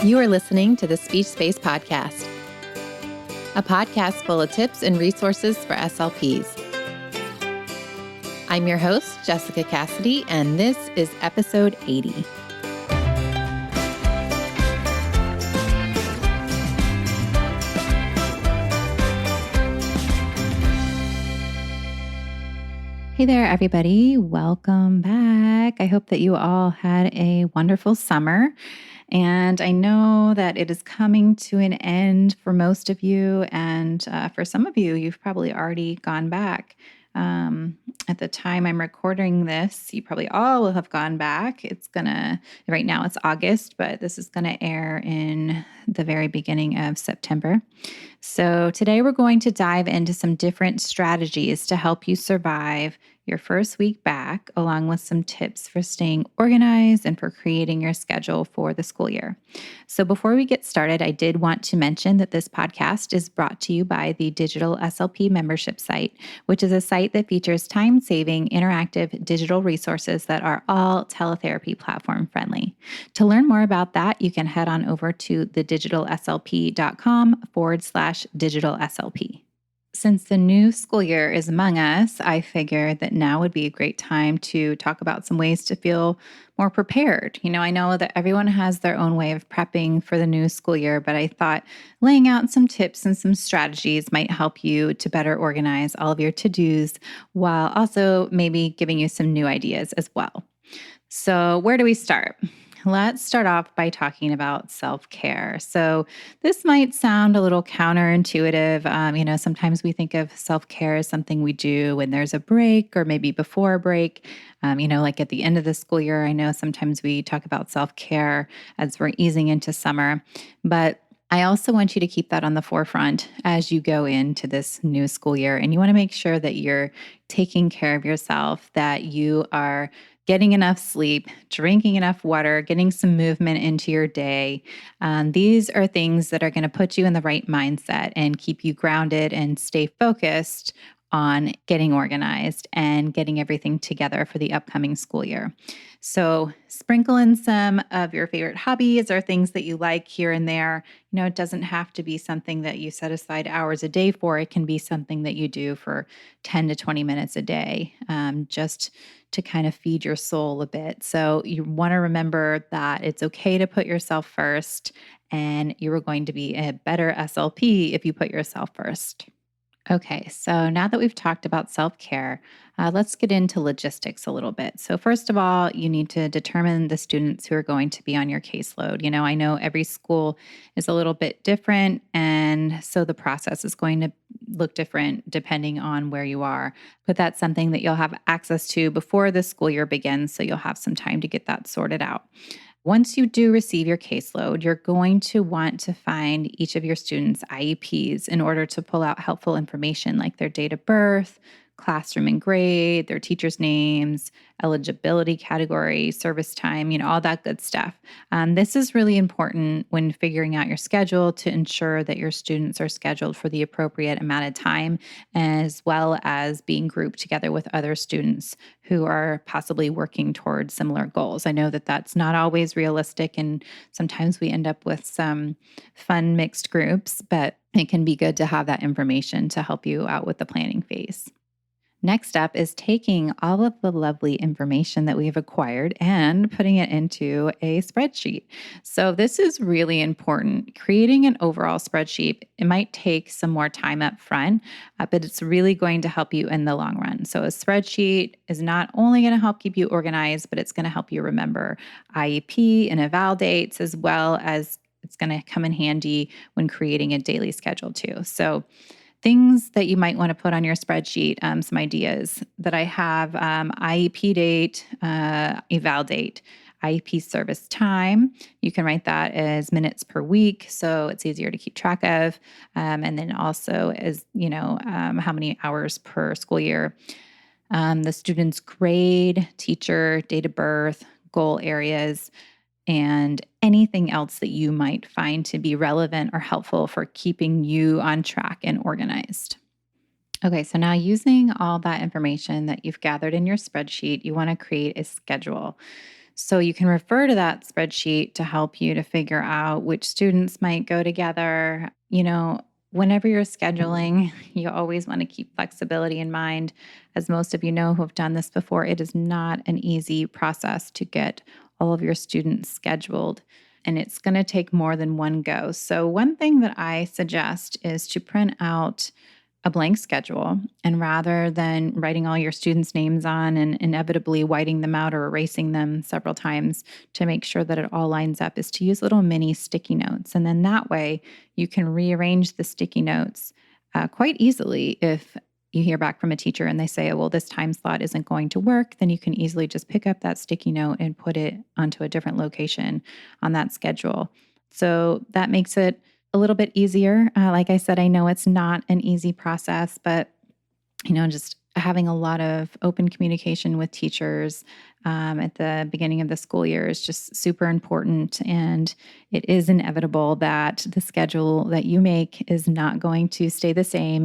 You are listening to the Speech Space Podcast, a podcast full of tips and resources for SLPs. I'm your host, Jessica Cassidy, and this is episode 80. Hey there, everybody. Welcome back. I hope that you all had a wonderful summer. And I know that it is coming to an end for most of you. And for some of you, you've probably already gone back. At the time I'm recording this, you probably all will have gone back. Right now it's August, but this is going to air in the very beginning of September. So today we're going to dive into some different strategies to help you survive your first week back, along with some tips for staying organized and for creating your schedule for the school year. So before we get started, I did want to mention that this podcast is brought to you by the Digital SLP membership site, which is a site that features time-saving, interactive digital resources that are all teletherapy platform friendly. To learn more about that, you can head on over to thedigitalslp.com/digitalslp. Since the new school year is among us, I figured that now would be a great time to talk about some ways to feel more prepared. I know that everyone has their own way of prepping for the new school year, but I thought laying out some tips and some strategies might help you to better organize all of your to-dos while also maybe giving you some new ideas as well. So where do we start? Let's start off by talking about self-care. So this might sound a little counterintuitive. Sometimes we think of self-care as something we do when there's a break or maybe before a break. Like at the end of the school year, I know sometimes we talk about self-care as we're easing into summer. But I also want you to keep that on the forefront as you go into this new school year. And you want to make sure that you're taking care of yourself, that you are getting enough sleep, drinking enough water, getting some movement into your day. These are things that are going to put you in the right mindset and keep you grounded and stay focused on getting organized and getting everything together for the upcoming school year. So sprinkle in some of your favorite hobbies or things that you like here and there. It doesn't have to be something that you set aside hours a day for. It can be something that you do for 10 to 20 minutes a day, just to kind of feed your soul a bit. So you want to remember that it's okay to put yourself first, and you are going to be a better SLP if you put yourself first. Okay, so now that we've talked about self-care, let's get into logistics a little bit. So first of all, you need to determine the students who are going to be on your caseload. I know every school is a little bit different, and so the process is going to look different depending on where you are. But that's something that you'll have access to before the school year begins, so you'll have some time to get that sorted out. Once you do receive your caseload, you're going to want to find each of your students' IEPs in order to pull out helpful information like their date of birth, classroom and grade, their teachers' names, eligibility category, service time, all that good stuff. This is really important when figuring out your schedule to ensure that your students are scheduled for the appropriate amount of time, as well as being grouped together with other students who are possibly working towards similar goals. I know that that's not always realistic, and sometimes we end up with some fun mixed groups, but it can be good to have that information to help you out with the planning phase. Next up is taking all of the lovely information that we've acquired and putting it into a spreadsheet. So this is really important. Creating an overall spreadsheet, it might take some more time up front, but it's really going to help you in the long run. So a spreadsheet is not only going to help keep you organized, but it's going to help you remember IEP and eval dates, as well as it's going to come in handy when creating a daily schedule too. So things that you might want to put on your spreadsheet, some ideas that I have: IEP date, eval date, IEP service time. You can write that as minutes per week, so it's easier to keep track of. And then also as, how many hours per school year. The student's grade, teacher, date of birth, goal areas, and anything else that you might find to be relevant or helpful for keeping you on track and organized. Okay, so now using all that information that you've gathered in your spreadsheet, you want to create a schedule. So you can refer to that spreadsheet to help you to figure out which students might go together. Whenever you're scheduling, you always want to keep flexibility in mind. As most of you know who have done this before, it is not an easy process to get all of your students scheduled, and it's going to take more than one go. So, one thing that I suggest is to print out a blank schedule. And rather than writing all your students' names on and inevitably whiting them out or erasing them several times to make sure that it all lines up, is to use little mini sticky notes. And then that way you can rearrange the sticky notes quite easily. If you hear back from a teacher and they say, oh, well, this time slot isn't going to work, then you can easily just pick up that sticky note and put it onto a different location on that schedule. So that makes it a little bit easier. Like I said, I know it's not an easy process, but just having a lot of open communication with teachers at the beginning of the school year is just super important. And it is inevitable that the schedule that you make is not going to stay the same.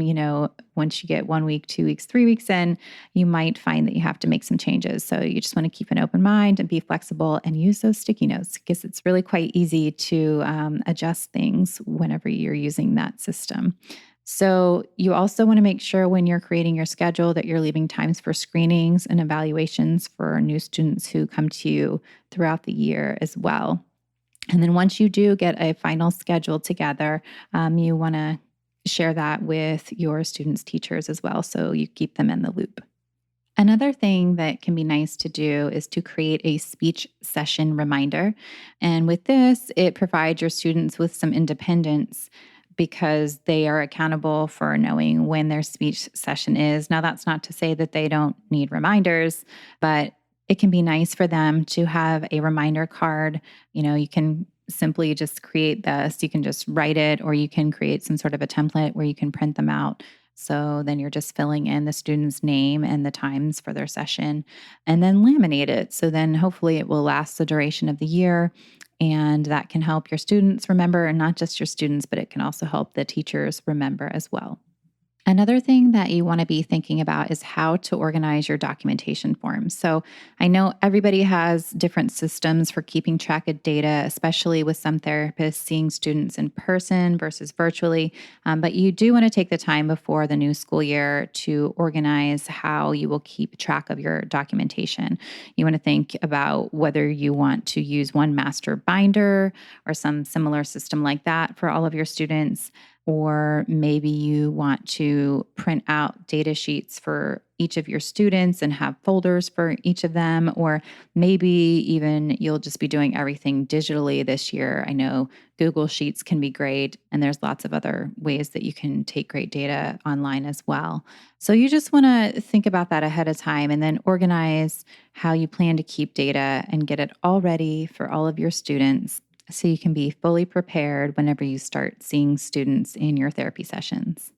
Once you get 1 week, 2 weeks, 3 weeks in, you might find that you have to make some changes. So you just want to keep an open mind and be flexible and use those sticky notes, because it's really quite easy to adjust things whenever you're using that system. So, you also want to make sure when you're creating your schedule that you're leaving times for screenings and evaluations for new students who come to you throughout the year as well. And then once you do get a final schedule together, you want to share that with your students' teachers as well, so you keep them in the loop. Another thing that can be nice to do is to create a speech session reminder. And with this, it provides your students with some independence because they are accountable for knowing when their speech session is. Now, that's not to say that they don't need reminders, but it can be nice for them to have a reminder card. You can simply just create this. You can just write it, or you can create some sort of a template where you can print them out. So then you're just filling in the student's name and the times for their session, and then laminate it. So then hopefully it will last the duration of the year. And that can help your students remember, and not just your students, but it can also help the teachers remember as well. Another thing that you want to be thinking about is how to organize your documentation forms. So, I know everybody has different systems for keeping track of data, especially with some therapists seeing students in person versus virtually. But you do want to take the time before the new school year to organize how you will keep track of your documentation. You want to think about whether you want to use one master binder or some similar system like that for all of your students, or maybe you want to print out data sheets for each of your students and have folders for each of them, or maybe even you'll just be doing everything digitally this year. I know Google Sheets can be great, and there's lots of other ways that you can take great data online as well. So you just want to think about that ahead of time and then organize how you plan to keep data and get it all ready for all of your students, so you can be fully prepared whenever you start seeing students in your therapy sessions.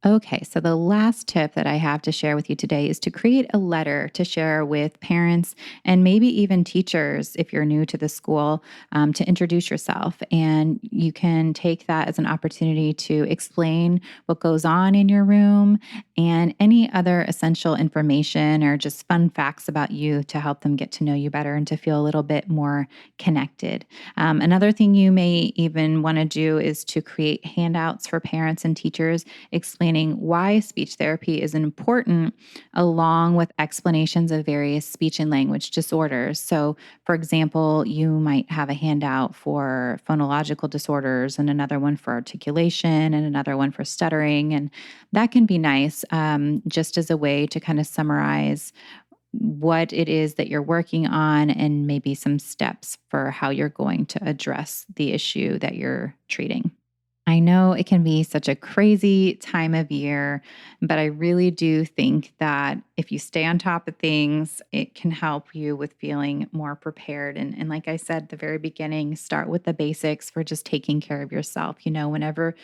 Okay, so the last tip that I have to share with you today is to create a letter to share with parents and maybe even teachers if you're new to the school, to introduce yourself. And you can take that as an opportunity to explain what goes on in your room and any other essential information or just fun facts about you to help them get to know you better and to feel a little bit more connected. Another thing you may even want to do is to create handouts for parents and teachers explaining why speech therapy is important, along with explanations of various speech and language disorders. So, for example, you might have a handout for phonological disorders and another one for articulation and another one for stuttering. And that can be nice, just as a way to kind of summarize what it is that you're working on and maybe some steps for how you're going to address the issue that you're treating. I know it can be such a crazy time of year, but I really do think that if you stay on top of things, it can help you with feeling more prepared. And like I said at the very beginning, start with the basics for just taking care of yourself. Whenever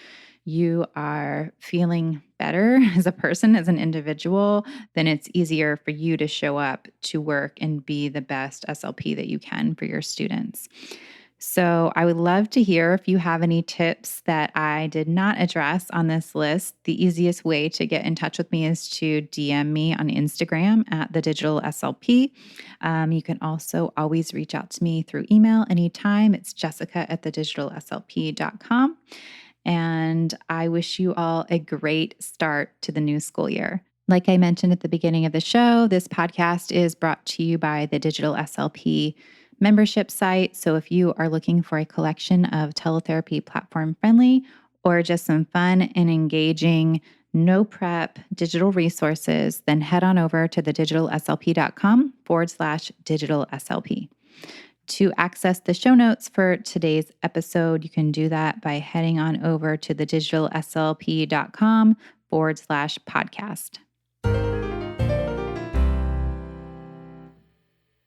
you are feeling better as a person, as an individual, then it's easier for you to show up to work and be the best SLP that you can for your students. So I would love to hear if you have any tips that I did not address on this list. The easiest way to get in touch with me is to DM me on Instagram at the Digital SLP. You can also always reach out to me through email anytime. It's Jessica at thedigitalslp.com. And I wish you all a great start to the new school year. Like I mentioned at the beginning of the show, this podcast is brought to you by the Digital SLP membership site. So if you are looking for a collection of teletherapy platform friendly or just some fun and engaging, no prep digital resources, then head on over to thedigitalslp.com/digital SLP. To access the show notes for today's episode, you can do that by heading on over to thedigitalslp.com/podcast.